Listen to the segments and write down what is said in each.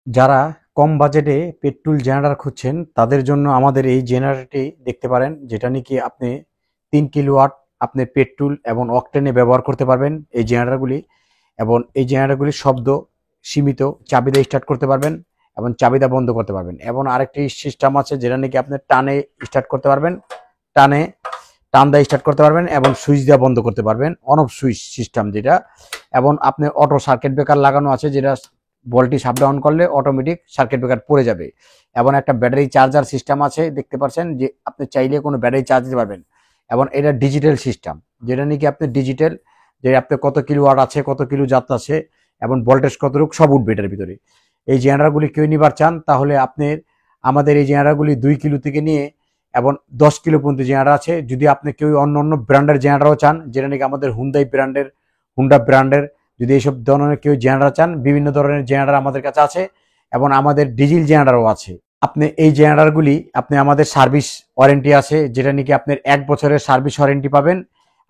যারা কম বাজেটে petrol generator খুঁজছেন তাদের জন্য আমাদের এই জেনারেটরটি দেখতে পারেন, যেটা নাকি আপনি 3 কিলোওয়াট আপনি পেট্রোল এবং অকটেনে ব্যবহার করতে পারবেন এই জেনারেটরগুলি। এবং এই জেনারেটরগুলির শব্দ সীমিত, চাবিদা স্টার্ট করতে পারবেন এবং চাবিদা বন্ধ করতে পারবেন। এবং আরেকটি সিস্টেম আছে যেটা নাকি আপনি টানে স্টার্ট করতে পারবেন, টানে টান দিয়ে স্টার্ট করতে পারবেন এবং সুইচ দিয়ে বন্ধ করতে পারবেন, অন অফ সুইচ সিস্টেম যেটা। এবং আপনি অটো সার্কিট ব্রেকার লাগানো আছে, যেটা ভোল্টেজ আপ ডাউন করলে অটোমেটিক সার্কিট ব্রেকার পড়ে যাবে। এবং একটা ব্যাটারি চার্জার সিস্টেম আছে, দেখতে পাচ্ছেন যে আপনি চাইলে কোনো ব্যাটারি চার্জ দিতে পারবেন। এবং এটা ডিজিটাল সিস্টেম, যেটা নাকি আপনি ডিজিটাল, যে আপনি কত কিলোওয়াট আছে, কত কিলো যাত্রা আছে এবং ভোল্টেজ কতটুকু সব উঠবে এটার ভিতরে। এই জেনারেটরগুলি কেউ নিবার চান তাহলে আপনি আমাদের এই জেনারেটরগুলি 2 কিলো থেকে নিয়ে এবং 10 কিলো পর্যন্ত জেনারেটর আছে। যদি আপনি কেউ অন্য অন্য ব্র্যান্ডের জেনারেটরও চান, যেটা নাকি আমাদের হুন্ডা ব্র্যান্ডের, যদি এইসব ধরনের কেউ জেনারেটর চান, বিভিন্ন ধরনের জেনারেটর আমাদের কাছে আছে এবং আমাদের ডিজেল জেনারেটরও আছে। আপনি এই জেনারেটরগুলি আপনি আমাদের সার্ভিস ওয়ারেন্টি আছে, যেটা নাকি আপনার 1 বছরের সার্ভিস ওয়ারেন্টি পাবেন।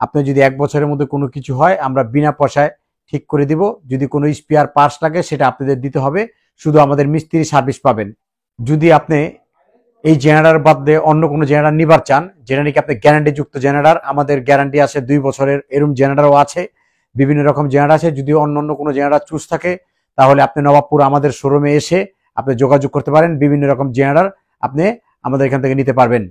আপনি যদি 1 বছরের মধ্যে কোনো কিছু হয় আমরা বিনা পয়সায় ঠিক করে দিব। যদি কোনো স্পেয়ার পার্টস লাগে সেটা আপনাদের দিতে হবে, শুধু আমাদের মিস্ত্রি সার্ভিস পাবেন। যদি আপনি এই জেনারেটর বাদ দিয়ে অন্য কোনো জেনারেটর নিবার চান, যেটা নাকি আপনি গ্যারান্টি যুক্ত জেনারেটর, আমাদের গ্যারান্টি আছে 2 বছরের, এরকম জেনারেটরও আছে, বিভিন্ন রকম জেনারেটর আছে। যদি অন্য অন্য কোনো জেনারেটর চুজ থাকে তাহলে আপনি নবাবপুর আমাদের শোরুমে এসে আপনি যোগাযোগ করতে পারেন, বিভিন্ন রকম জেনারেটর আপনি আমাদের এখান থেকে নিতে পারবেন।